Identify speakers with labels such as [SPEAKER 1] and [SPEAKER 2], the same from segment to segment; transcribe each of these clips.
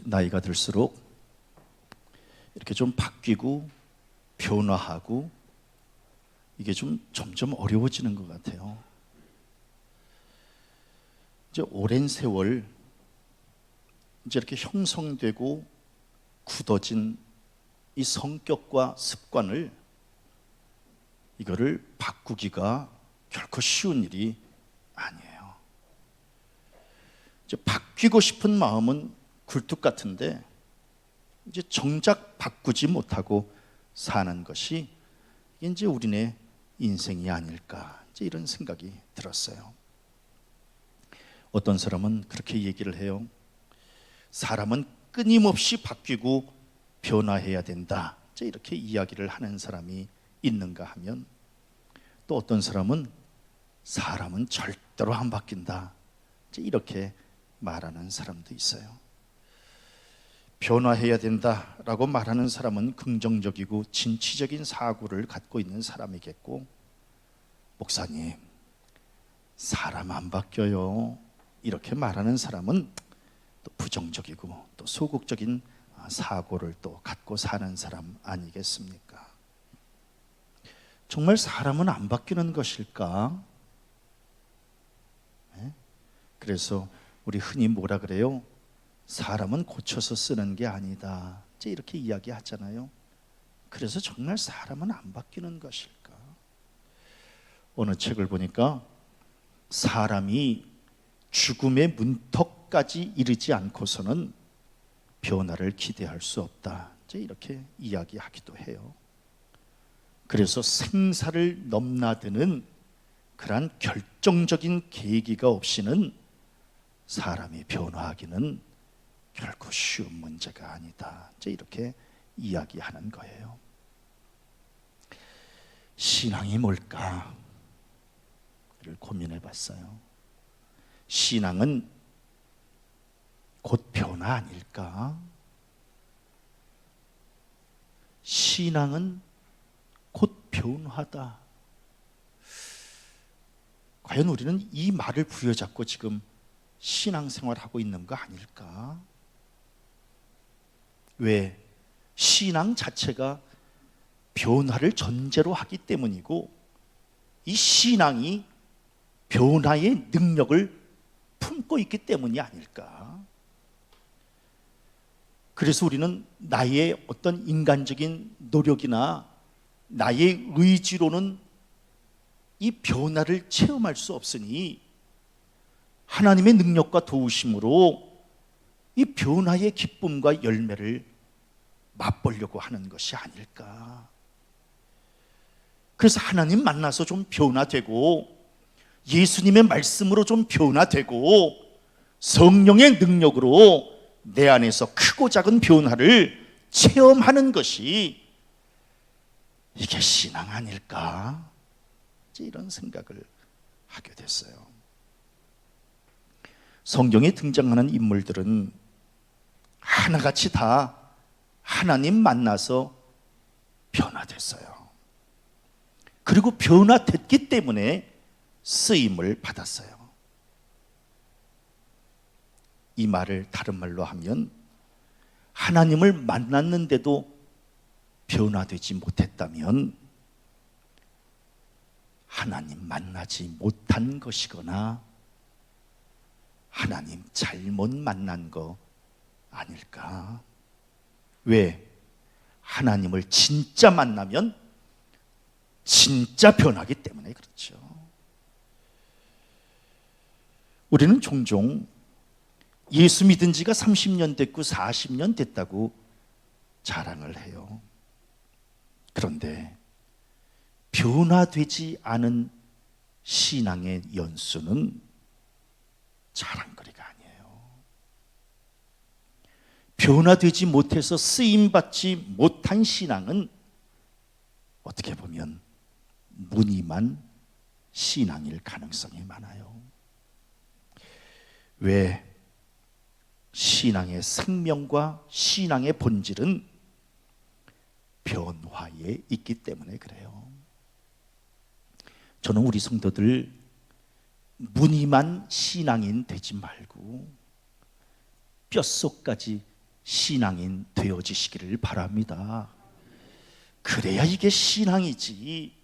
[SPEAKER 1] 나이가 들수록 이렇게 좀 바뀌고 변화하고 이게 좀 점점 어려워지는 것 같아요. 이제 오랜 세월 이제 이렇게 형성되고 굳어진 이 성격과 습관을 이거를 바꾸기가 결코 쉬운 일이 아니에요. 이제 바뀌고 싶은 마음은 굴뚝 같은데 이제 정작 바꾸지 못하고 사는 것이 이제 우리네 인생이 아닐까, 이제 이런 생각이 들었어요. 어떤 사람은 그렇게 얘기를 해요. 사람은 끊임없이 바뀌고 변화해야 된다, 이제 이렇게 이야기를 하는 사람이 있는가 하면, 또 어떤 사람은 사람은 절대로 안 바뀐다, 이제 이렇게 말하는 사람도 있어요. 변화해야 된다라고 말하는 사람은 긍정적이고 진취적인 사고를 갖고 있는 사람이겠고, 목사님, 사람 안 바뀌어요, 이렇게 말하는 사람은 또 부정적이고 또 소극적인 사고를 또 갖고 사는 사람 아니겠습니까? 정말 사람은 안 바뀌는 것일까? 그래서 우리 흔히 뭐라 그래요? 사람은 고쳐서 쓰는 게 아니다, 이제 이렇게 이야기하잖아요. 그래서 정말 사람은 안 바뀌는 것일까? 어느 책을 보니까 사람이 죽음의 문턱까지 이르지 않고서는 변화를 기대할 수 없다, 이제 이렇게 이야기하기도 해요. 그래서 생사를 넘나드는 그러한 결정적인 계기가 없이는 사람이 변화하기는 결코 쉬운 문제가 아니다, 이제 이렇게 이야기하는 거예요. 신앙이 뭘까를 고민해 봤어요. 신앙은 곧 변화 아닐까? 신앙은 곧 변화다. 과연 우리는 이 말을 부여잡고 지금 신앙생활하고 있는 거 아닐까? 왜? 신앙 자체가 변화를 전제로 하기 때문이고, 이 신앙이 변화의 능력을 품고 있기 때문이 아닐까? 그래서 우리는 나의 어떤 인간적인 노력이나 나의 의지로는 이 변화를 체험할 수 없으니 하나님의 능력과 도우심으로 이 변화의 기쁨과 열매를 맛보려고 하는 것이 아닐까? 그래서 하나님 만나서 좀 변화되고, 예수님의 말씀으로 좀 변화되고, 성령의 능력으로 내 안에서 크고 작은 변화를 체험하는 것이 이게 신앙 아닐까? 이런 생각을 하게 됐어요. 성경에 등장하는 인물들은 하나같이 다 하나님 만나서 변화됐어요. 그리고 변화됐기 때문에 쓰임을 받았어요. 이 말을 다른 말로 하면, 하나님을 만났는데도 변화되지 못했다면 하나님 만나지 못한 것이거나 하나님 잘못 만난 거 아닐까? 왜? 하나님을 진짜 만나면 진짜 변하기 때문에 그렇죠. 우리는 종종 예수 믿은 지가 30년 됐고 40년 됐다고 자랑을 해요. 그런데 변화되지 않은 신앙의 연수는 자랑거리가 아니에요. 변화되지 못해서 쓰임받지 못한 신앙은 어떻게 보면 무늬만 신앙일 가능성이 많아요. 왜? 신앙의 생명과 신앙의 본질은 변화에 있기 때문에 그래요. 저는 우리 성도들 무늬만 신앙인 되지 말고 뼛속까지 신앙인 되어지시기를 바랍니다. 그래야 이게 신앙이지.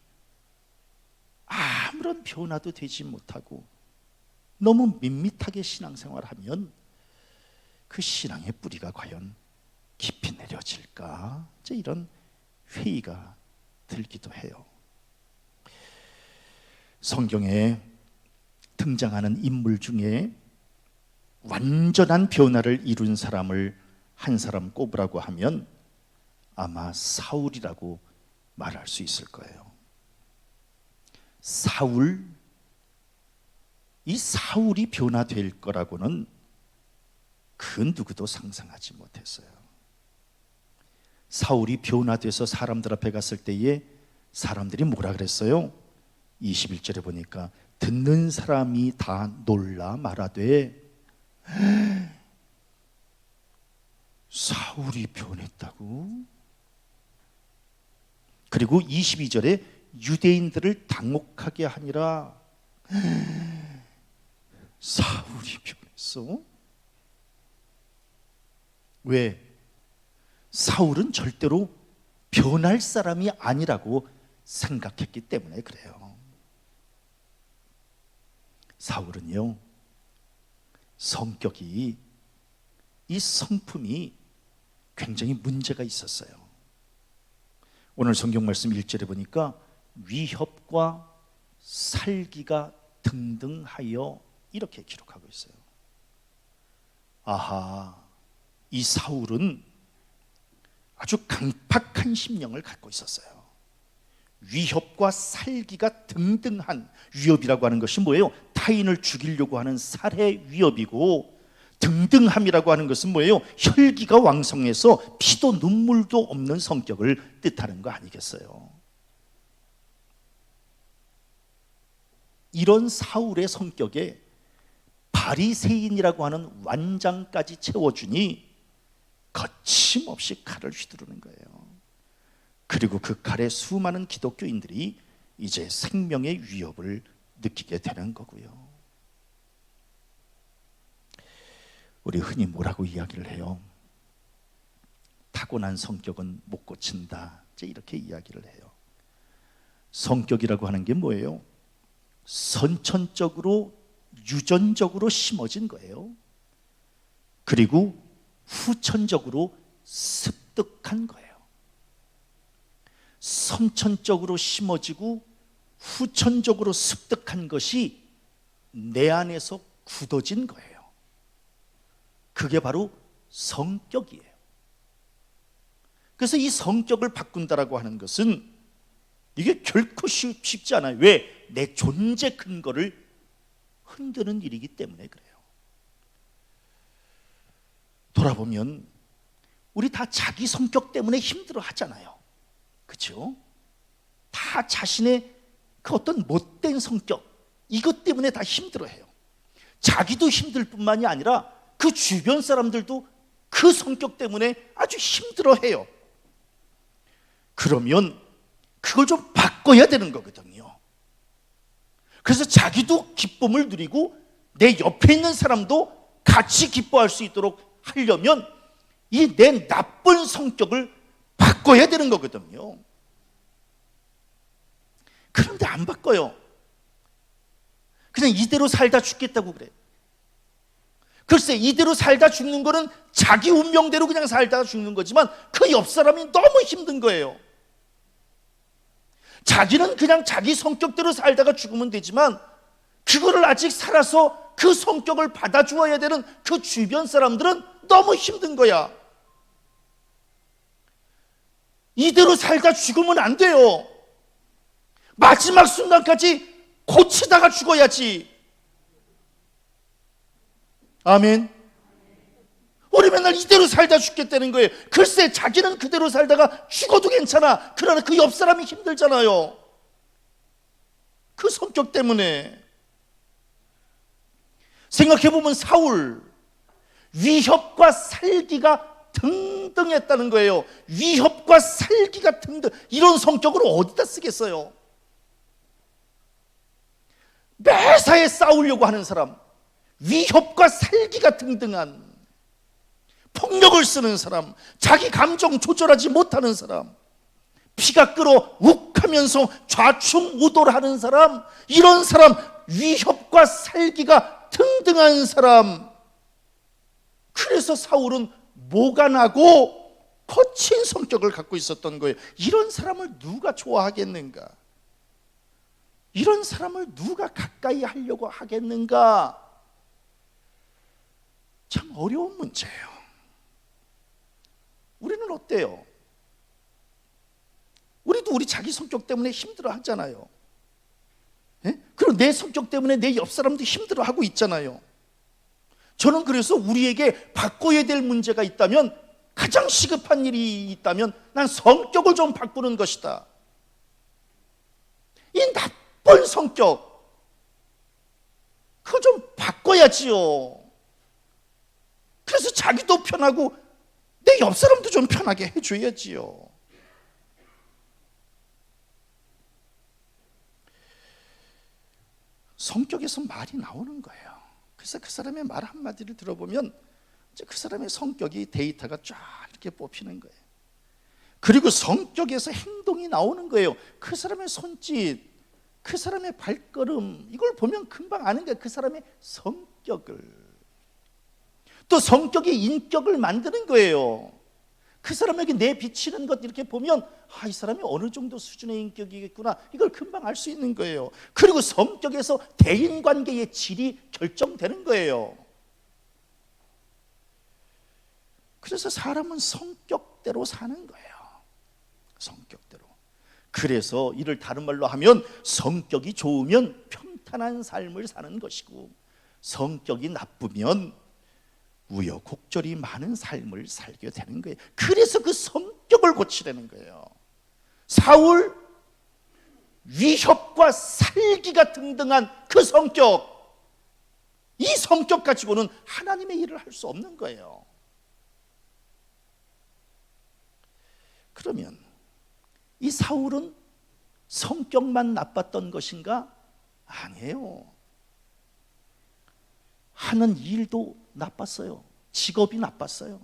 [SPEAKER 1] 아무런 변화도 되지 못하고 너무 밋밋하게 신앙생활하면 그 신앙의 뿌리가 과연 깊이 내려질까? 이런 회의가 들기도 해요. 성경에 등장하는 인물 중에 완전한 변화를 이룬 사람을 한 사람 꼽으라고 하면 아마 사울이라고 말할 수 있을 거예요. 이 사울이 변화될 거라고는 그 누구도 상상하지 못했어요. 사울이 변화돼서 사람들 앞에 갔을 때에 사람들이 뭐라 그랬어요? 21절에 보니까 듣는 사람이 다 놀라 말하되 사울이 변했다고? 그리고 22절에 유대인들을 당혹하게 하니라. 사울이 변했어? 왜? 사울은 절대로 변할 사람이 아니라고 생각했기 때문에 그래요. 사울은요, 성격이, 이 성품이 굉장히 문제가 있었어요. 오늘 성경 말씀 1절에 보니까 위협과 살기가 등등하여 이렇게 기록하고 있어요. 아하, 이 사울은 아주 강팍한 심령을 갖고 있었어요. 위협과 살기가 등등한, 위협이라고 하는 것이 뭐예요? 타인을 죽이려고 하는 살해 위협이고, 등등함이라고 하는 것은 뭐예요? 혈기가 왕성해서 피도 눈물도 없는 성격을 뜻하는 거 아니겠어요? 이런 사울의 성격에 바리새인이라고 하는 완장까지 채워주니 거침없이 칼을 휘두르는 거예요. 그리고 그 칼에 수많은 기독교인들이 이제 생명의 위협을 느끼게 되는 거고요. 우리 흔히 뭐라고 이야기를 해요? 타고난 성격은 못 고친다, 이렇게 이야기를 해요. 성격이라고 하는 게 뭐예요? 선천적으로, 유전적으로 심어진 거예요. 그리고 후천적으로 습득한 거예요. 선천적으로 심어지고 후천적으로 습득한 것이 내 안에서 굳어진 거예요. 그게 바로 성격이에요. 그래서 이 성격을 바꾼다라고 하는 것은 이게 결코 쉽지 않아요. 왜? 내 존재 근거를 흔드는 일이기 때문에 그래요. 돌아보면 우리 다 자기 성격 때문에 힘들어 하잖아요. 그렇죠? 다 자신의 그 어떤 못된 성격, 이것 때문에 다 힘들어해요. 자기도 힘들 뿐만이 아니라 그 주변 사람들도 그 성격 때문에 아주 힘들어해요. 그러면 그걸 좀 바꿔야 되는 거거든요. 그래서 자기도 기쁨을 누리고 내 옆에 있는 사람도 같이 기뻐할 수 있도록 하려면 이 내 나쁜 성격을 바꿔야 되는 거거든요. 그런데 안 바꿔요. 그냥 이대로 살다 죽겠다고 그래. 글쎄, 이대로 살다 죽는 거는 자기 운명대로 그냥 살다가 죽는 거지만 그 옆 사람이 너무 힘든 거예요. 자기는 그냥 자기 성격대로 살다가 죽으면 되지만 그거를 아직 살아서 그 성격을 받아주어야 되는 그 주변 사람들은 너무 힘든 거야. 이대로 살다 죽으면 안 돼요. 마지막 순간까지 고치다가 죽어야지. 아멘. 우리 맨날 이대로 살다 죽겠다는 거예요. 글쎄, 자기는 그대로 살다가 죽어도 괜찮아. 그러나 그 옆 사람이 힘들잖아요. 그 성격 때문에. 생각해보면 사울, 위협과 살기가 등등했다는 거예요. 위협과 살기가 등등. 이런 성격을 어디다 쓰겠어요? 매사에 싸우려고 하는 사람, 위협과 살기가 등등한, 폭력을 쓰는 사람, 자기 감정 조절하지 못하는 사람, 피가 끓어 욱하면서 좌충우돌하는 사람, 이런 사람, 위협과 살기가 등등한 사람. 그래서 사울은 모가 나고 거친 성격을 갖고 있었던 거예요. 이런 사람을 누가 좋아하겠는가? 이런 사람을 누가 가까이 하려고 하겠는가? 참 어려운 문제예요. 우리는 어때요? 우리도 우리 자기 성격 때문에 힘들어 하잖아요. 그리고 내 성격 때문에 내 옆 사람도 힘들어 하고 있잖아요. 저는 그래서 우리에게 바꿔야 될 문제가 있다면, 가장 시급한 일이 있다면 난 성격을 좀 바꾸는 것이다. 이 나쁜 성격, 그거 좀 바꿔야지요. 그래서 자기도 편하고 내 옆 사람도 좀 편하게 해줘야지요. 성격에서 말이 나오는 거예요. 그래서 그 사람의 말 한마디를 들어보면 이제 그 사람의 성격이, 데이터가 쫙 이렇게 뽑히는 거예요. 그리고 성격에서 행동이 나오는 거예요. 그 사람의 손짓, 그 사람의 발걸음, 이걸 보면 금방 아는 거예요. 그 사람의 성격을. 또 성격이 인격을 만드는 거예요. 그 사람에게 내비치는 것 이렇게 보면, 이 사람이 어느 정도 수준의 인격이겠구나, 이걸 금방 알 수 있는 거예요. 그리고 성격에서 대인관계의 질이 결정되는 거예요. 그래서 사람은 성격대로 사는 거예요. 성격대로. 그래서 이를 다른 말로 하면, 성격이 좋으면 평탄한 삶을 사는 것이고, 성격이 나쁘면 우여곡절이 많은 삶을 살게 되는 거예요. 그래서 그 성격을 고치려는 거예요. 사울, 위협과 살기가 등등한 그 성격, 이 성격 가지고는 하나님의 일을 할 수 없는 거예요. 그러면 이 사울은 성격만 나빴던 것인가? 아니에요. 하는 일도 나빴어요. 직업이 나빴어요.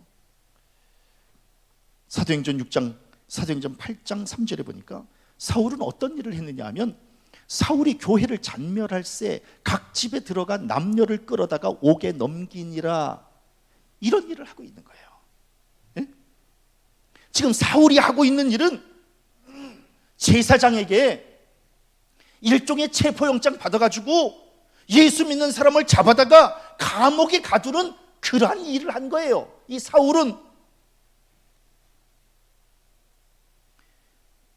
[SPEAKER 1] 사도행전 8장 3절에 보니까 사울은 어떤 일을 했느냐 하면, 사울이 교회를 잔멸할 새 각 집에 들어가 남녀를 끌어다가 옥에 넘기니라, 이런 일을 하고 있는 거예요. 예? 지금 사울이 하고 있는 일은 제사장에게 일종의 체포영장 받아가지고 예수 믿는 사람을 잡아다가 감옥에 가두는 그러한 일을 한 거예요. 이 사울은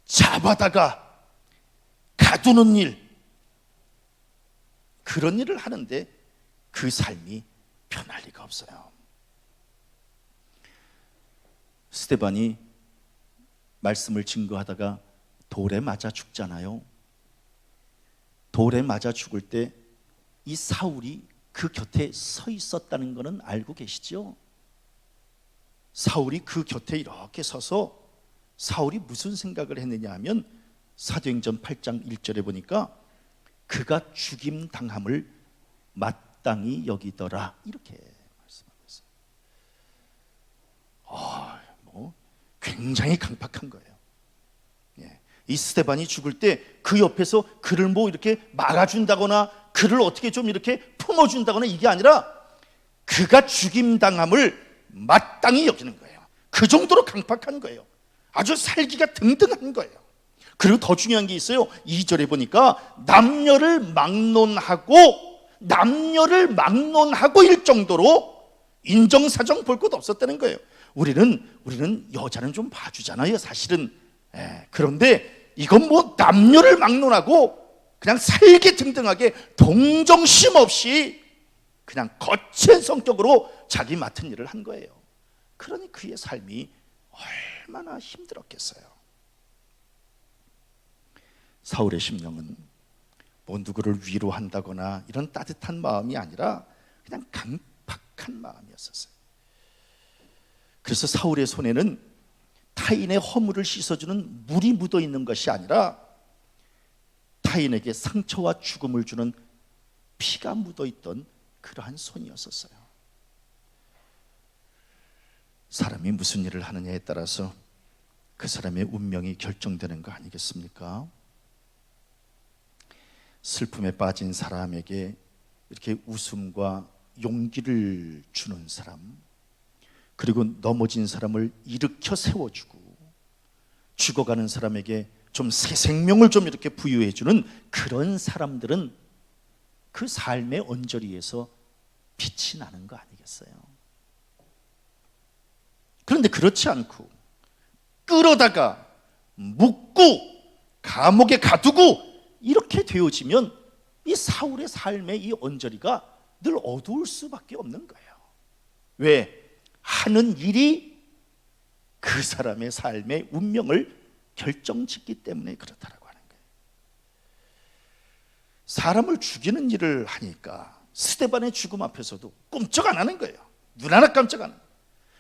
[SPEAKER 1] 잡아다가 가두는 일, 그런 일을 하는데 그 삶이 편할 리가 없어요. 스데반이 말씀을 증거하다가 돌에 맞아 죽잖아요. 돌에 맞아 죽을 때 이 사울이 그 곁에 서 있었다는 것은 알고 계시죠? 사울이 그 곁에 이렇게 서서, 사울이 무슨 생각을 했느냐 하면, 사도행전 8장 1절에 보니까 그가 죽임 당함을 마땅히 여기더라, 이렇게 말씀하고 있어요. 굉장히 강팍한 거예요. 이 스데반이 죽을 때 그 옆에서 그를 이렇게 막아준다거나 그를 어떻게 좀 이렇게 품어준다거나 이게 아니라, 그가 죽임당함을 마땅히 여기는 거예요. 그 정도로 강팍한 거예요. 아주 살기가 등등한 거예요. 그리고 더 중요한 게 있어요. 2절에 보니까 남녀를 막론하고 일 정도로 인정사정 볼 것 없었다는 거예요. 우리는 여자는 좀 봐주잖아요, 사실은. 그런데 이건 남녀를 막론하고 그냥 살기 등등하게 동정심 없이 그냥 거친 성격으로 자기 맡은 일을 한 거예요. 그러니 그의 삶이 얼마나 힘들었겠어요. 사울의 심령은 누구를 위로한다거나 이런 따뜻한 마음이 아니라 그냥 강팍한 마음이었어요. 그래서 사울의 손에는 타인의 허물을 씻어주는 물이 묻어 있는 것이 아니라 타인에게 상처와 죽음을 주는 피가 묻어 있던 그러한 손이었었어요. 사람이 무슨 일을 하느냐에 따라서 그 사람의 운명이 결정되는 거 아니겠습니까? 슬픔에 빠진 사람에게 이렇게 웃음과 용기를 주는 사람, 그리고 넘어진 사람을 일으켜 세워주고, 죽어가는 사람에게 좀 새 생명을 좀 이렇게 부여해주는 그런 사람들은 그 삶의 언저리에서 빛이 나는 거 아니겠어요? 그런데 그렇지 않고 끌어다가 묶고 감옥에 가두고 이렇게 되어지면 이 사울의 삶의 이 언저리가 늘 어두울 수밖에 없는 거예요. 왜? 하는 일이 그 사람의 삶의 운명을 결정짓기 때문에 그렇다라고 하는 거예요. 사람을 죽이는 일을 하니까 스데반의 죽음 앞에서도 꼼짝 안 하는 거예요. 눈 하나 깜짝 안 해요.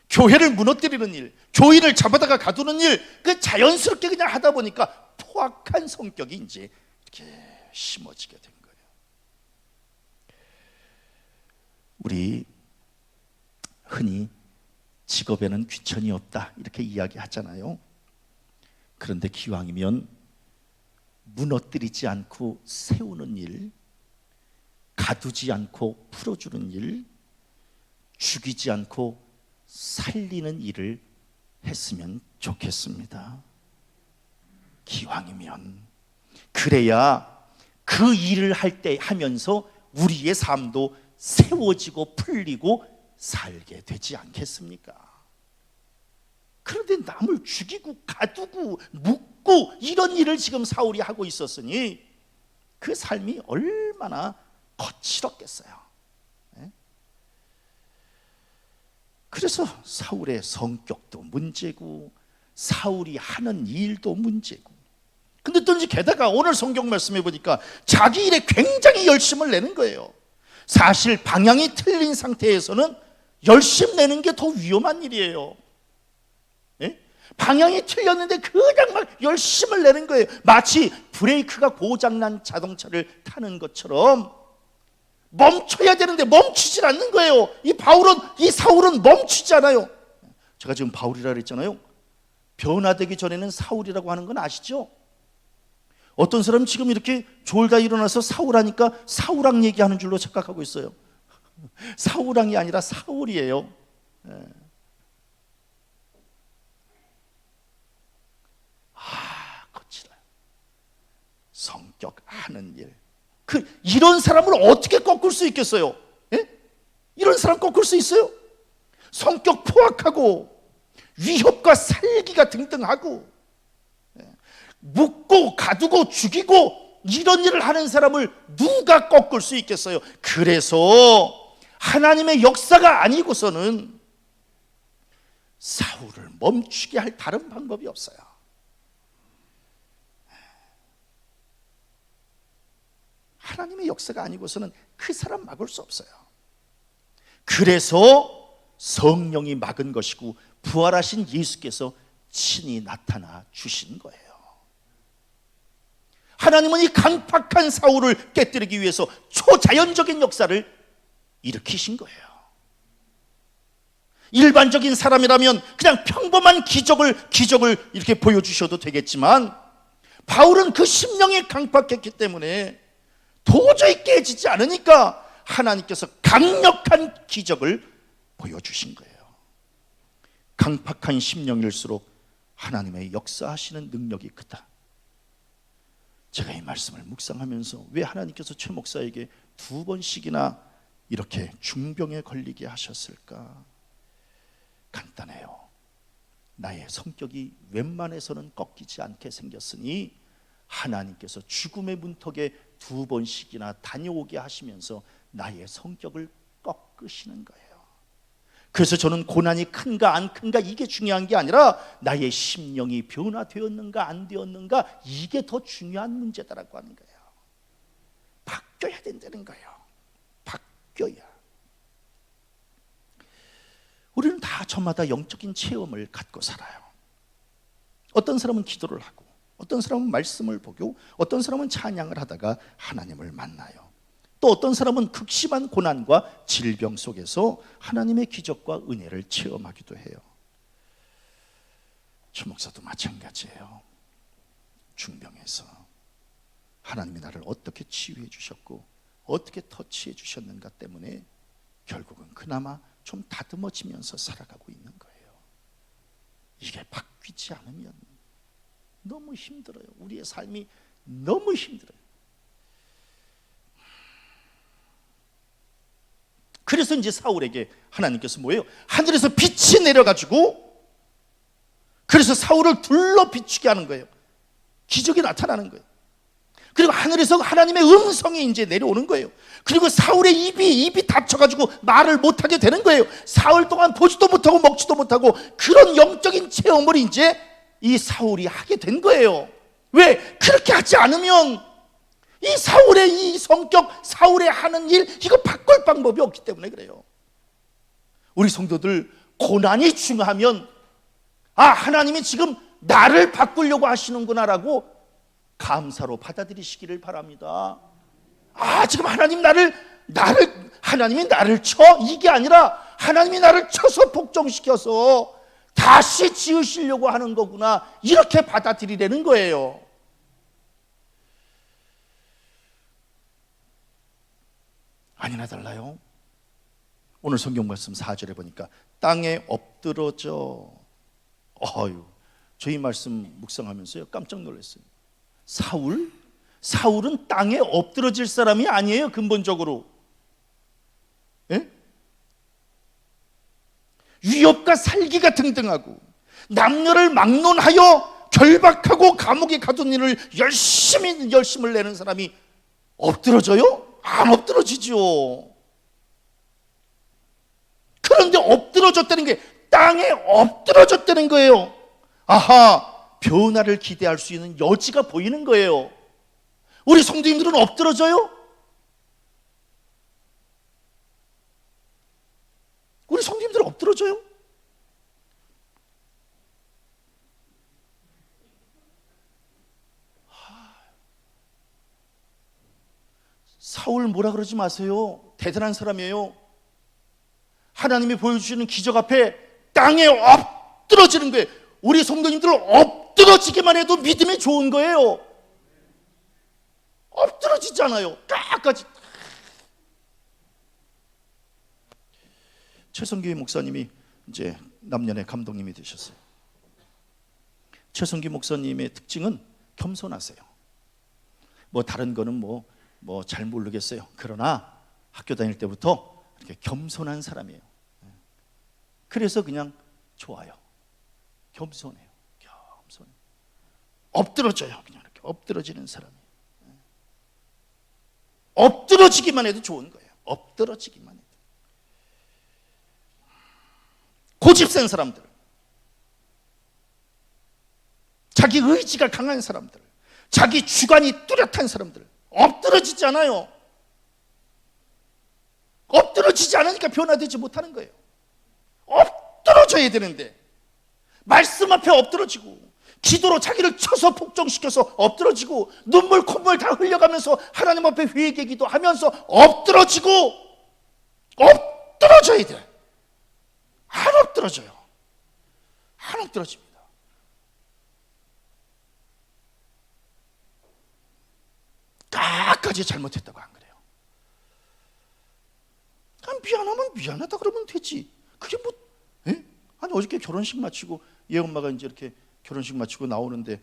[SPEAKER 1] 교회를 무너뜨리는 일, 교인을 잡아다가 가두는 일, 그 자연스럽게 그냥 하다 보니까 포악한 성격이 이제 이렇게 심어지게 된 거예요. 우리 흔히 직업에는 귀천이 없다 이렇게 이야기하잖아요. 그런데 기왕이면 무너뜨리지 않고 세우는 일, 가두지 않고 풀어주는 일, 죽이지 않고 살리는 일을 했으면 좋겠습니다. 기왕이면. 그래야 그 일을 할 때 하면서 우리의 삶도 세워지고 풀리고 살게 되지 않겠습니까? 그런데 남을 죽이고 가두고 묶고 이런 일을 지금 사울이 하고 있었으니 그 삶이 얼마나 거칠었겠어요. 그래서 사울의 성격도 문제고 사울이 하는 일도 문제고, 근데 또 이제 게다가 오늘 성경 말씀해 보니까 자기 일에 굉장히 열심을 내는 거예요. 사실 방향이 틀린 상태에서는 열심 내는 게 더 위험한 일이에요. 방향이 틀렸는데 그냥 막 열심을 내는 거예요. 마치 브레이크가 고장난 자동차를 타는 것처럼 멈춰야 되는데 멈추질 않는 거예요. 이 사울은 멈추지 않아요. 제가 지금 바울이라 그랬잖아요. 변화되기 전에는 사울이라고 하는 건 아시죠? 어떤 사람 지금 이렇게 졸다 일어나서 사울하니까 사울왕 얘기하는 줄로 착각하고 있어요. 사울왕이 아니라 사울이에요. 거칠어요. 성격, 하는 일. 이런 사람을 어떻게 꺾을 수 있겠어요? 이런 사람 꺾을 수 있어요? 성격 포악하고 위협과 살기가 등등하고 묶고 가두고 죽이고 이런 일을 하는 사람을 누가 꺾을 수 있겠어요? 그래서 하나님의 역사가 아니고서는 사울을 멈추게 할 다른 방법이 없어요. 하나님의 역사가 아니고서는 그 사람 막을 수 없어요. 그래서 성령이 막은 것이고 부활하신 예수께서 친히 나타나 주신 거예요. 하나님은 이 강팍한 사울을 깨뜨리기 위해서 초자연적인 역사를 일으키신 거예요. 일반적인 사람이라면 그냥 평범한 기적을 이렇게 보여주셔도 되겠지만 바울은 그 심령이 강팍했기 때문에 도저히 깨지지 않으니까 하나님께서 강력한 기적을 보여주신 거예요. 강팍한 심령일수록 하나님의 역사하시는 능력이 크다. 제가 이 말씀을 묵상하면서 왜 하나님께서 최 목사에게 2번씩이나 이렇게 중병에 걸리게 하셨을까? 간단해요. 나의 성격이 웬만해서는 꺾이지 않게 생겼으니 하나님께서 죽음의 문턱에 2번씩이나 다녀오게 하시면서 나의 성격을 꺾으시는 거예요. 그래서 저는 고난이 큰가 안 큰가 이게 중요한 게 아니라 나의 심령이 변화되었는가 안 되었는가 이게 더 중요한 문제다라고 하는 거예요. 바뀌어야 된다는 거예요. 바뀌어야. 우리는 다 저마다 영적인 체험을 갖고 살아요. 어떤 사람은 기도를 하고 어떤 사람은 말씀을 보고 어떤 사람은 찬양을 하다가 하나님을 만나요. 또 어떤 사람은 극심한 고난과 질병 속에서 하나님의 기적과 은혜를 체험하기도 해요. 주 목사도 마찬가지예요. 중병에서 하나님이 나를 어떻게 치유해 주셨고 어떻게 터치해 주셨는가 때문에 결국은 그나마 좀 다듬어지면서 살아가고 있는 거예요. 이게 바뀌지 않으면 너무 힘들어요. 우리의 삶이 너무 힘들어요. 그래서 이제 사울에게 하나님께서 뭐예요? 하늘에서 빛이 내려가지고 그래서 사울을 둘러 비추게 하는 거예요. 기적이 나타나는 거예요. 그리고 하늘에서 하나님의 음성이 이제 내려오는 거예요. 그리고 사울의 입이 닫혀가지고 말을 못하게 되는 거예요. 사흘 동안 보지도 못하고 먹지도 못하고 그런 영적인 체험을 이제 이 사울이 하게 된 거예요. 왜? 그렇게 하지 않으면 이 사울의 이 성격, 사울의 하는 일, 이거 바꿀 방법이 없기 때문에 그래요. 우리 성도들 고난이 중하면 하나님이 지금 나를 바꾸려고 하시는구나라고 감사로 받아들이시기를 바랍니다. 지금 하나님이 나를 쳐? 이게 아니라 하나님이 나를 쳐서 복종시켜서 다시 지으시려고 하는 거구나, 이렇게 받아들이려는 거예요. 아니나 달라요. 오늘 성경 말씀 4절에 보니까 땅에 엎드러져. 저희 말씀 묵상하면서요 깜짝 놀랐어요. 사울은 땅에 엎드러질 사람이 아니에요. 근본적으로 위협과 살기가 등등하고 남녀를 막론하여 결박하고 감옥에 가둔 일을 열심을 내는 사람이 엎드러져요? 안 엎드러지죠. 그런데 엎드러졌다는 게 땅에 엎드러졌다는 거예요. 변화를 기대할 수 있는 여지가 보이는 거예요. 우리 성도님들은 엎드러져요? 우리 성도님들은 엎드러져요? 사울 뭐라 그러지 마세요. 대단한 사람이에요. 하나님이 보여주시는 기적 앞에 땅에 엎드러지는 거예요. 우리 성도님들 엎드러지기만 해도 믿음이 좋은 거예요. 엎드러지잖아요. 끝까지. 최성기 목사님이 이제 남년의 감독님이 되셨어요. 최성기 목사님의 특징은 겸손하세요. 다른 거는 잘 모르겠어요. 그러나 학교 다닐 때부터 이렇게 겸손한 사람이에요. 그래서 그냥 좋아요. 겸손해요. 엎드러져요. 그냥 이렇게 엎드러지는 사람이에요. 엎드러지기만 해도 좋은 거예요. 엎드러지기만 해도. 고집센 사람들, 자기 의지가 강한 사람들, 자기 주관이 뚜렷한 사람들 엎드러지지 않아요. 엎드러지지 않으니까 변화되지 못하는 거예요. 엎드러져야 되는데 말씀 앞에 엎드러지고 기도로 자기를 쳐서 복종시켜서 엎드러지고 눈물 콧물 다 흘려가면서 하나님 앞에 회개 기도하면서 엎드러져야 돼. 안 엎드러져요. 안 엎드러집니다. 까까지 잘못했다고 안 그래요. 미안하면 미안하다 그러면 되지. 그게 아니 어저께 결혼식 마치고 얘 엄마가 이제 이렇게 결혼식 마치고 나오는데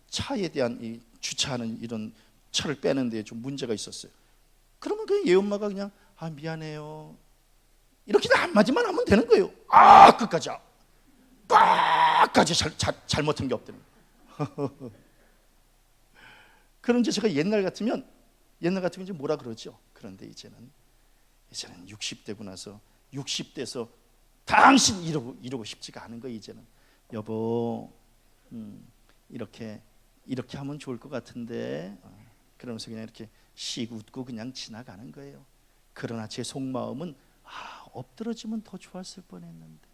[SPEAKER 1] 차에 대한 이 주차하는 이런 차를 빼는데 좀 문제가 있었어요. 그러면 그 얘 엄마가 그냥 미안해요 이렇게 한마디만 하면 되는 거예요. 끝까지 잘못한 게 없다는 거예요. 그럼 이제 제가 옛날 같으면 이제 뭐라 그러죠. 그런데 이제는 60대고 나서 60대에서 당신 이러고 싶지가 않은 거예요. 이제는 여보 이렇게 하면 좋을 것 같은데 그러면서 그냥 이렇게 씩 웃고 그냥 지나가는 거예요. 그러나 제 속마음은 엎드러지면 더 좋았을 뻔했는데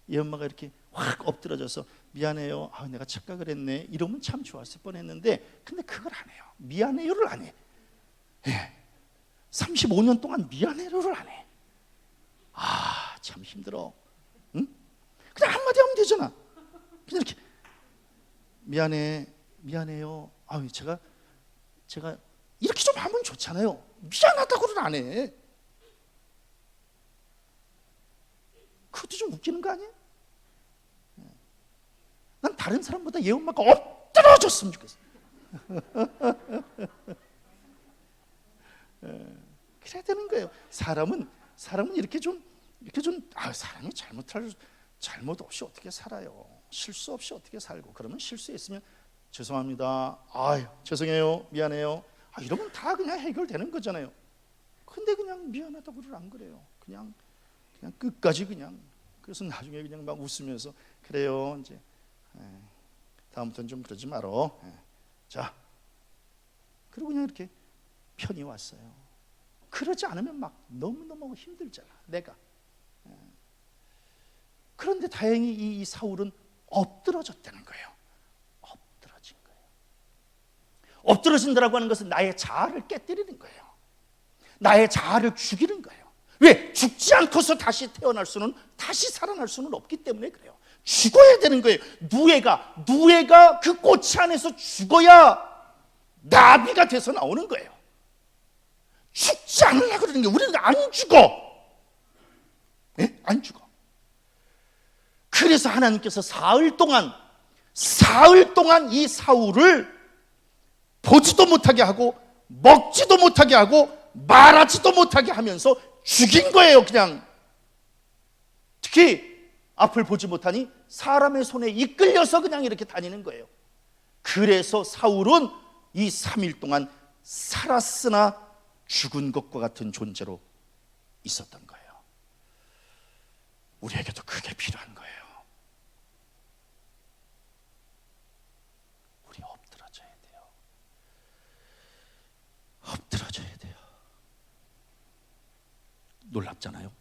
[SPEAKER 1] 이 엄마가 이렇게 확 엎드러져서 미안해요. 내가 착각을 했네. 이러면 참 좋았을 뻔했는데 근데 그걸 안 해요. 미안해요를 안 해. 35년 동안 미안해요를 안 해. 참 힘들어. 응? 그냥 한마디 하면 되잖아. 그냥 이렇게 미안해요. 제가 이렇게 좀 하면 좋잖아요. 미안하다고는 안 해. 그것도 좀 웃기는 거 아니에요? 난 다른 사람보다 얘 엄마가 엎드러졌으면 좋겠어. 그래야 되는 거예요. 사람은 이렇게 좀 사람이 잘못 없이 어떻게 살아요? 실수 없이 어떻게 살고? 그러면 실수했으면 죄송합니다. 죄송해요. 미안해요. 이러면 다 그냥 해결되는 거잖아요. 근데 그냥 미안하다고는 안 그래요. 그냥 끝까지 그냥. 그래서 나중에 그냥 막 웃으면서 그래요. 이제 다음부터는 좀 그러지 말어. 자, 그리고 그냥 이렇게 편히 왔어요. 그러지 않으면 막 너무너무 힘들잖아, 내가. 그런데 다행히 이 사울은 엎드러졌다는 거예요. 엎드러진 거예요. 엎드러진다라고 하는 것은 나의 자아를 깨뜨리는 거예요. 나의 자아를 죽이는 거예요. 왜? 죽지 않고서 다시 살아날 수는 없기 때문에 그래요. 죽어야 되는 거예요. 누에가 그 꽃이 안에서 죽어야 나비가 돼서 나오는 거예요. 죽지 않으려고 그러는 게 우리는 안 죽어. 네? 안 죽어. 그래서 하나님께서 사흘 동안 이 사울을 보지도 못하게 하고 먹지도 못하게 하고 말하지도 못하게 하면서 죽인 거예요. 그냥. 특히 앞을 보지 못하니 사람의 손에 이끌려서 그냥 이렇게 다니는 거예요. 그래서 사울은 이 3일 동안 살았으나 죽은 것과 같은 존재로 있었던 거예요. 우리에게도 그게 필요한 거예요. 우리 엎드러져야 돼요. 엎드러져야 돼요. 놀랍잖아요.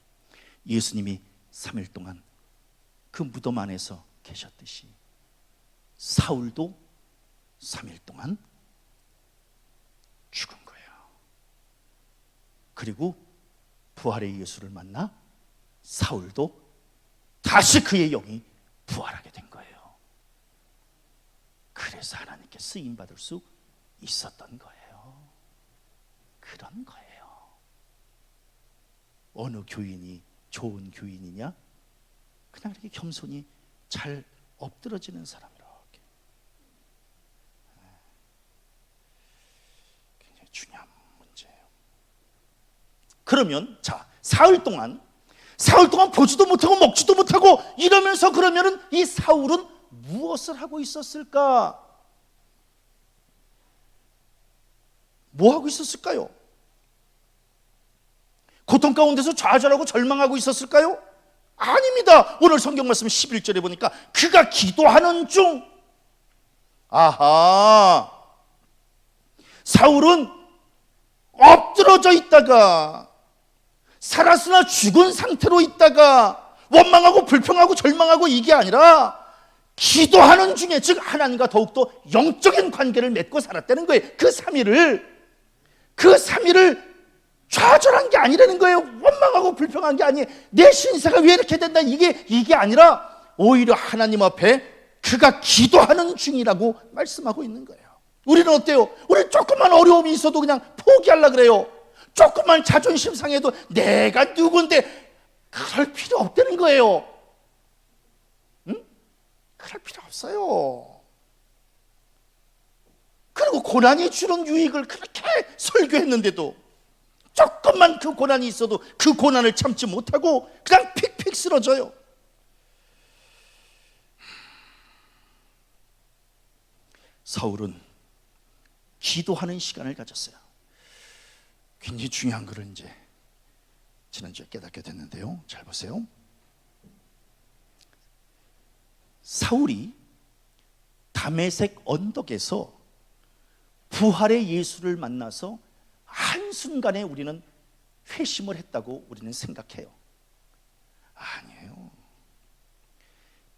[SPEAKER 1] 예수님이 3일 동안 그 무덤 안에서 계셨듯이 사울도 3일 동안 죽은 거예요. 그리고 부활의 예수를 만나 사울도 다시 그의 영이 부활하게 된 거예요. 그래서 하나님께 쓰임받을 수 있었던 거예요. 그런 거예요. 어느 교인이 좋은 교인이냐? 그냥 이렇게 겸손히 잘 엎드러지는 사람. 이렇게 굉장히 중요한 문제예요. 그러면 사흘 동안 보지도 못하고 먹지도 못하고 이러면서 그러면은 이 사울은 무엇을 하고 있었을까? 뭐 하고 있었을까요? 고통 가운데서 좌절하고 절망하고 있었을까요? 아닙니다. 오늘 성경 말씀 11절에 보니까 그가 기도하는 중. 사울은 엎드러져 있다가 살았으나 죽은 상태로 있다가 원망하고 불평하고 절망하고 이게 아니라 기도하는 중에, 즉 하나님과 더욱더 영적인 관계를 맺고 살았다는 거예요. 그 3일을 좌절한 게 아니라는 거예요. 원망하고 불평한 게 아니에요. 내 신세가 왜 이렇게 된다, 이게 아니라 오히려 하나님 앞에 그가 기도하는 중이라고 말씀하고 있는 거예요. 우리는 어때요? 우리 조금만 어려움이 있어도 그냥 포기하려고 그래요. 조금만 자존심 상해도 내가 누군데, 그럴 필요 없다는 거예요. 응? 그럴 필요 없어요. 그리고 고난이 주는 유익을 그렇게 설교했는데도 조금만 그 고난이 있어도 그 고난을 참지 못하고 그냥 픽픽 쓰러져요. 사울은 기도하는 시간을 가졌어요. 굉장히 중요한 것을 이제 지난주에 깨닫게 됐는데요. 잘 보세요. 사울이 다메섹 언덕에서 부활의 예수를 만나서 한순간에 우리는 회심을 했다고 우리는 생각해요. 아니에요.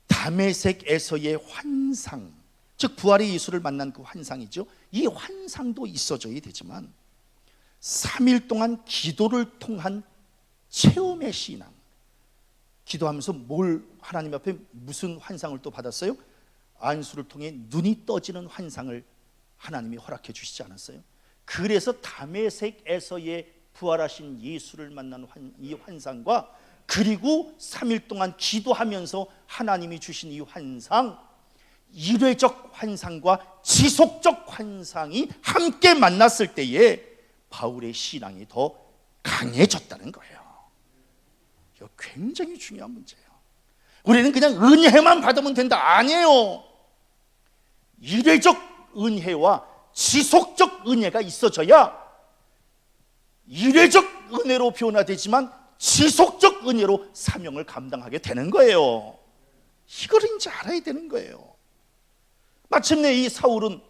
[SPEAKER 1] 다메섹에서의 환상, 즉 부활의 예수를 만난 그 환상이죠. 이 환상도 있어져야 되지만 3일 동안 기도를 통한 체험의 신앙, 기도하면서 하나님 앞에 무슨 환상을 또 받았어요? 안수를 통해 눈이 떠지는 환상을 하나님이 허락해 주시지 않았어요? 그래서 다메섹에서의 부활하신 예수를 만난 이 환상과 그리고 3일 동안 기도하면서 하나님이 주신 이 환상, 일회적 환상과 지속적 환상이 함께 만났을 때에 바울의 신앙이 더 강해졌다는 거예요. 이거 굉장히 중요한 문제예요. 우리는 그냥 은혜만 받으면 된다, 아니에요. 일회적 은혜와 지속적 은혜가 있어져야 일회적 은혜로 변화되지만 지속적 은혜로 사명을 감당하게 되는 거예요. 이걸 이제 알아야 되는 거예요. 마침내 이 사울은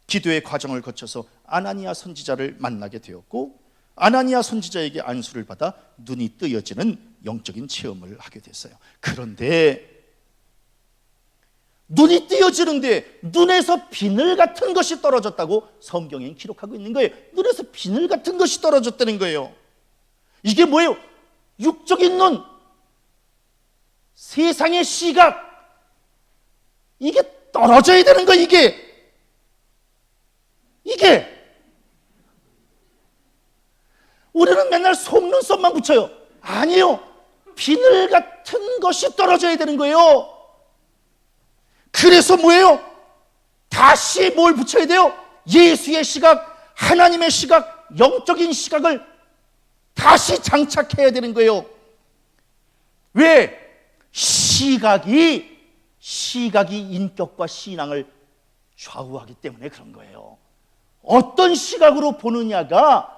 [SPEAKER 1] 기도의 과정을 거쳐서 아나니아 선지자를 만나게 되었고, 아나니아 선지자에게 안수를 받아 눈이 뜨여지는 영적인 체험을 하게 됐어요. 그런데 눈이 뜨여지는데 눈에서 비늘 같은 것이 떨어졌다고 성경엔 기록하고 있는 거예요. 눈에서 비늘 같은 것이 떨어졌다는 거예요. 이게 뭐예요? 육적인 눈, 세상의 시각, 이게 떨어져야 되는 거예요. 이게 우리는 맨날 속눈썹만 붙여요. 아니요, 비늘 같은 것이 떨어져야 되는 거예요. 그래서 뭐예요? 다시 뭘 붙여야 돼요? 예수의 시각, 하나님의 시각, 영적인 시각을 다시 장착해야 되는 거예요. 왜? 시각이 인격과 신앙을 좌우하기 때문에 그런 거예요. 어떤 시각으로 보느냐가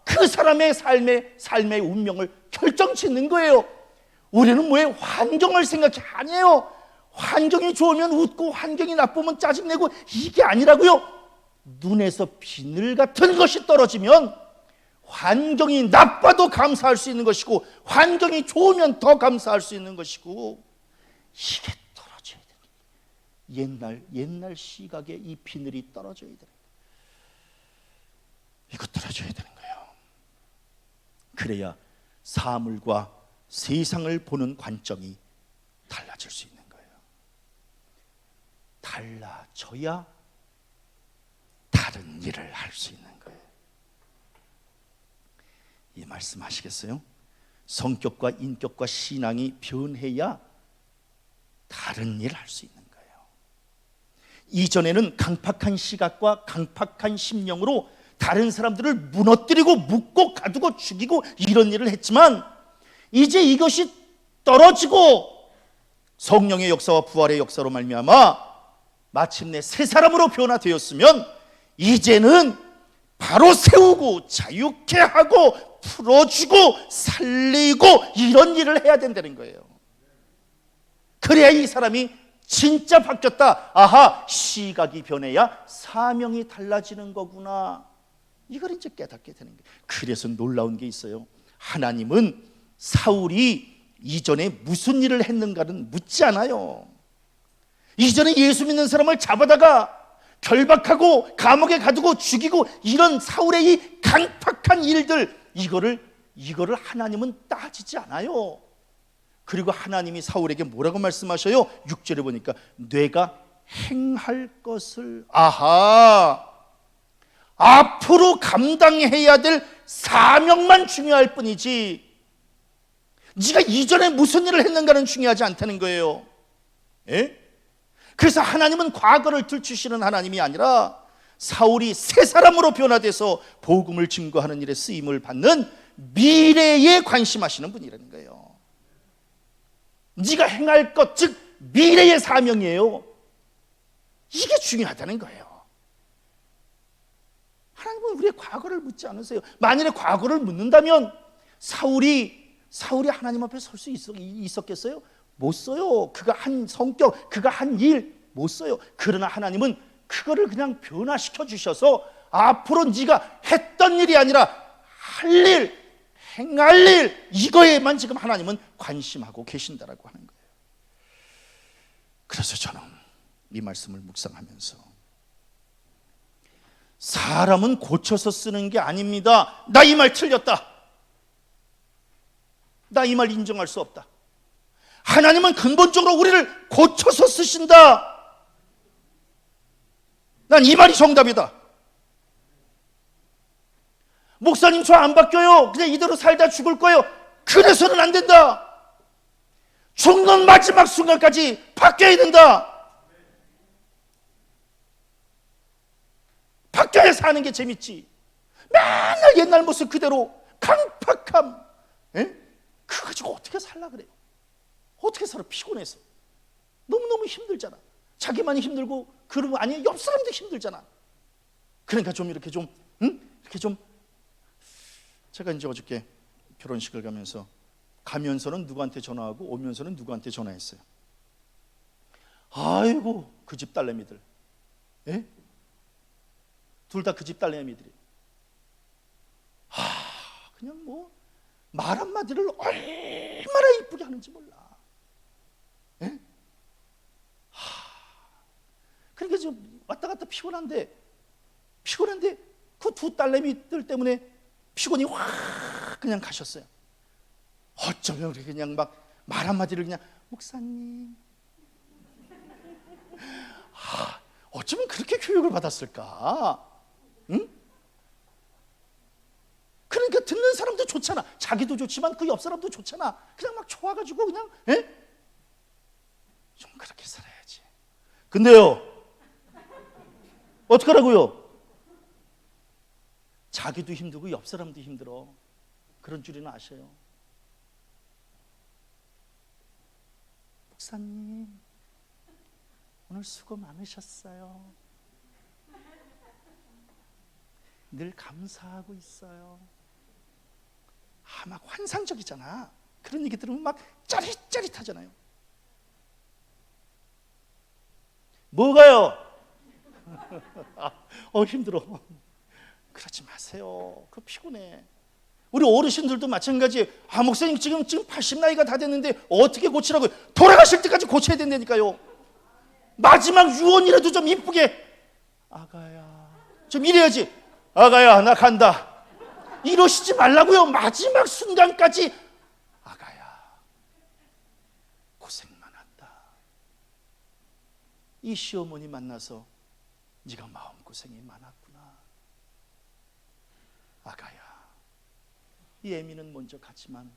[SPEAKER 1] 그 사람의 삶의 운명을 결정짓는 거예요. 우리는 뭐예요? 환경을 생각해. 아니에요. 환경이 좋으면 웃고 환경이 나쁘면 짜증내고, 이게 아니라고요. 눈에서 비늘 같은 것이 떨어지면 환경이 나빠도 감사할 수 있는 것이고, 환경이 좋으면 더 감사할 수 있는 것이고, 이게 떨어져야 돼요. 옛날 시각에 이 비늘이 떨어져야 돼요. 이거 떨어져야 되는 거예요. 그래야 사물과 세상을 보는 관점이 달라질 수 있는 거예요. 달라져야 다른 일을 할 수 있는 거예요. 이 말씀 아시겠어요? 성격과 인격과 신앙이 변해야 다른 일을 할 수 있는 거예요. 이전에는 강팍한 시각과 강팍한 심령으로 다른 사람들을 무너뜨리고 묶고 가두고 죽이고 이런 일을 했지만, 이제 이것이 떨어지고 성령의 역사와 부활의 역사로 말미암아 마침내 새 사람으로 변화되었으면, 이제는 바로 세우고 자유케 하고 풀어주고 살리고 이런 일을 해야 된다는 거예요. 그래야 이 사람이 진짜 바뀌었다. 아하, 시각이 변해야 사명이 달라지는 거구나. 이걸 이제 깨닫게 되는 거예요. 그래서 놀라운 게 있어요. 하나님은 사울이 이전에 무슨 일을 했는가는 묻지 않아요. 이전에 예수 믿는 사람을 잡아다가 결박하고 감옥에 가두고 죽이고 이런 사울의 이 강팍한 일들, 이거를 하나님은 따지지 않아요. 그리고 하나님이 사울에게 뭐라고 말씀하셔요? 6절에 보니까 뇌가 행할 것을, 아하, 앞으로 감당해야 될 사명만 중요할 뿐이지 네가 이전에 무슨 일을 했는가는 중요하지 않다는 거예요. 예? 그래서 하나님은 과거를 들추시는 하나님이 아니라 사울이 새 사람으로 변화돼서 복음을 증거하는 일에 쓰임을 받는 미래에 관심하시는 분이라는 거예요. 네가 행할 것, 즉 미래의 사명이에요. 이게 중요하다는 거예요. 하나님은 우리의 과거를 묻지 않으세요. 만일에 과거를 묻는다면 사울이 하나님 앞에 설 수 있었겠어요? 못 써요. 그가 한 성격, 그가 한 일 못 써요. 그러나 하나님은 그거를 그냥 변화시켜 주셔서 앞으로 네가 했던 일이 아니라 할 일, 행할 일, 이거에만 지금 하나님은 관심하고 계신다라고 하는 거예요. 그래서 저는 이 말씀을 묵상하면서 사람은 고쳐서 쓰는 게 아닙니다. 나 이 말 틀렸다. 나 이 말 인정할 수 없다. 하나님은 근본적으로 우리를 고쳐서 쓰신다. 난 이 말이 정답이다. 목사님 저 안 바뀌어요. 그냥 이대로 살다 죽을 거예요. 그래서는 안 된다. 죽는 마지막 순간까지 바뀌어야 된다. 바뀌어야 사는 게 재밌지. 맨날 옛날 모습 그대로 강팍함, 그거 가지고 어떻게 살라 그래요? 어떻게 살아? 피곤해서 너무너무 힘들잖아. 자기만이 힘들고 그런 거 아니에요? 옆 사람도 힘들잖아. 그러니까 좀 이렇게 좀 이렇게 좀. 제가 이제 어저께 결혼식을 가면서는 누구한테 전화하고 오면서는 누구한테 전화했어요. 아이고 그 집 딸내미들, 둘 다 그 집 딸내미들이 그냥 뭐 말 한마디를 얼마나 이쁘게 하는지 몰라. 그러니까 지금 왔다 갔다 피곤한데 그 두 딸내미들 때문에 피곤이 확 그냥 가셨어요. 어쩌면 우리 그냥 막 말 한마디를 그냥 목사님, 어쩌면 그렇게 교육을 받았을까? 응? 그러니까 듣는 사람도 좋잖아. 자기도 좋지만 그 옆 사람도 좋잖아. 그냥 막 좋아가지고 그냥 좀 그렇게 살아야지. 근데요, 어떡하라고요? 자기도 힘들고 옆 사람도 힘들어. 그런 줄이나 아셔요. 목사님, 오늘 수고 많으셨어요. 늘 감사하고 있어요. 막 환상적이잖아. 그런 얘기 들으면 막 짜릿짜릿하잖아요. 뭐가요? 힘들어. 그러지 마세요. 그거 피곤해. 우리 어르신들도 마찬가지예요. 목사님 지금 80 나이가 다 됐는데 어떻게 고치라고요? 돌아가실 때까지 고쳐야 된다니까요. 마지막 유언이라도 좀 이쁘게, 아가야 좀 이래야지. 아가야 나 간다 이러시지 말라고요. 마지막 순간까지 아가야 고생 많았다. 이 시어머니 만나서 네가 마음고생이 많았구나. 아가야 이 애미는 먼저 갔지만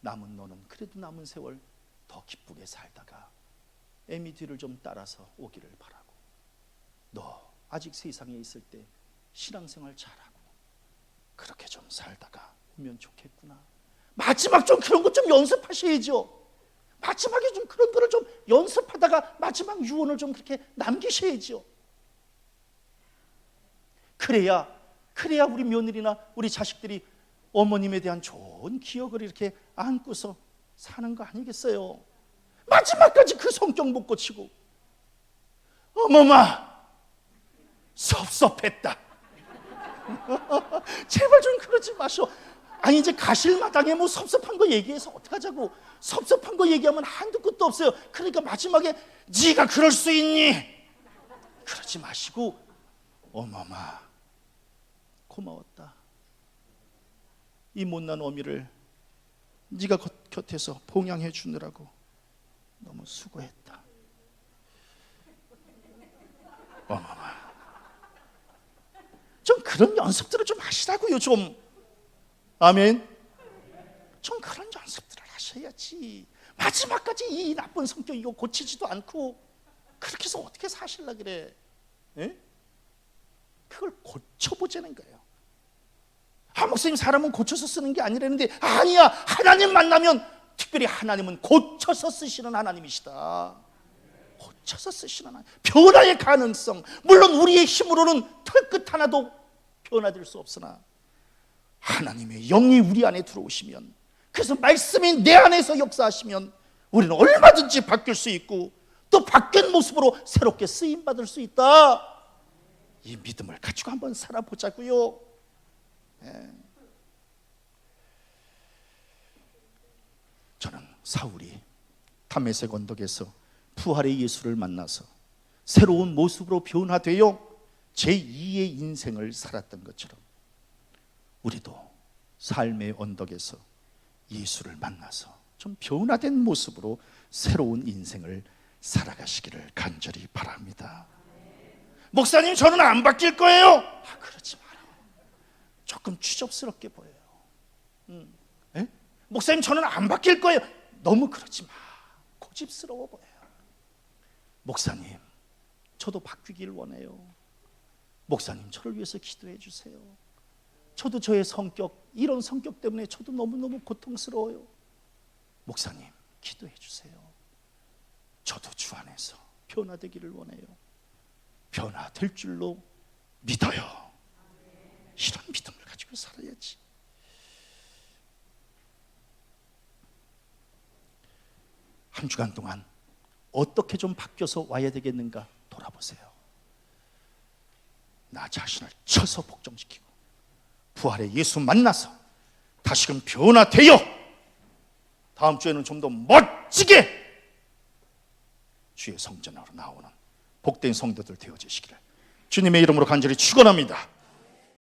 [SPEAKER 1] 남은 너는 그래도 남은 세월 더 기쁘게 살다가 애미 뒤를 좀 따라서 오기를 바라고, 너 아직 세상에 있을 때 신앙생활 잘하고 그렇게 좀 살다가 오면 좋겠구나. 마지막 좀 그런 것 좀 연습하셔야죠. 마지막에 좀 그런 거를 좀 연습하다가 마지막 유언을 좀 그렇게 남기셔야죠. 그래야 우리 며느리나 우리 자식들이 어머님에 대한 좋은 기억을 이렇게 안고서 사는 거 아니겠어요? 마지막까지 그 성격 못 고치고 어머마 섭섭했다. 제발 좀 그러지 마셔. 아니 이제 가실 마당에 뭐 섭섭한 거 얘기해서 어떡하자고. 섭섭한 거 얘기하면 한두 끝도 없어요. 그러니까 마지막에 네가 그럴 수 있니? 그러지 마시고 어머마 고마웠다. 이 못난 어미를 네가 곁에서 봉양해 주느라고 너무 수고했다. 어머마 좀 그런 연습들을 좀 하시라고요. 좀 아멘. 좀 그런 연습들을 하셔야지. 마지막까지 이 나쁜 성격 이거 고치지도 않고 그렇게 해서 어떻게 사실라 그래? 그걸 고쳐보자는 거예요. 목사님 사람은 고쳐서 쓰는 게 아니라는데, 아니야. 하나님 만나면 특별히 하나님은 고쳐서 쓰시는 하나님이시다. 고쳐서 쓰시는 하나님. 변화의 가능성, 물론 우리의 힘으로는 털끝 하나도 변화될 수 없으나 하나님의 영이 우리 안에 들어오시면, 그래서 말씀이 내 안에서 역사하시면 우리는 얼마든지 바뀔 수 있고 또 바뀐 모습으로 새롭게 쓰임받을 수 있다. 이 믿음을 가지고 한번 살아보자고요. 저는 사울이 다메섹 언덕에서 부활의 예수를 만나서 새로운 모습으로 변화되어 제2의 인생을 살았던 것처럼 우리도 삶의 언덕에서 예수를 만나서 좀 변화된 모습으로 새로운 인생을 살아가시기를 간절히 바랍니다. 목사님, 저는 안 바뀔 거예요. 그러지 마라. 조금 추접스럽게 보여요. 목사님, 저는 안 바뀔 거예요. 너무 그러지 마. 고집스러워 보여요. 목사님, 저도 바뀌길 원해요. 목사님, 저를 위해서 기도해 주세요. 저도 저의 성격, 이런 성격 때문에 저도 너무너무 고통스러워요. 목사님, 기도해 주세요. 저도 주 안에서 변화되기를 원해요. 변화될 줄로 믿어요. 이런 믿음을 가지고 살아야지. 한 주간 동안 어떻게 좀 바뀌어서 와야 되겠는가 돌아보세요. 나 자신을 쳐서 복종시키고 부활의 예수 만나서 다시금 변화되어 다음 주에는 좀 더 멋지게 주의 성전으로 나오는 복된 성도들 되어지시기를 주님의 이름으로 간절히 축원합니다.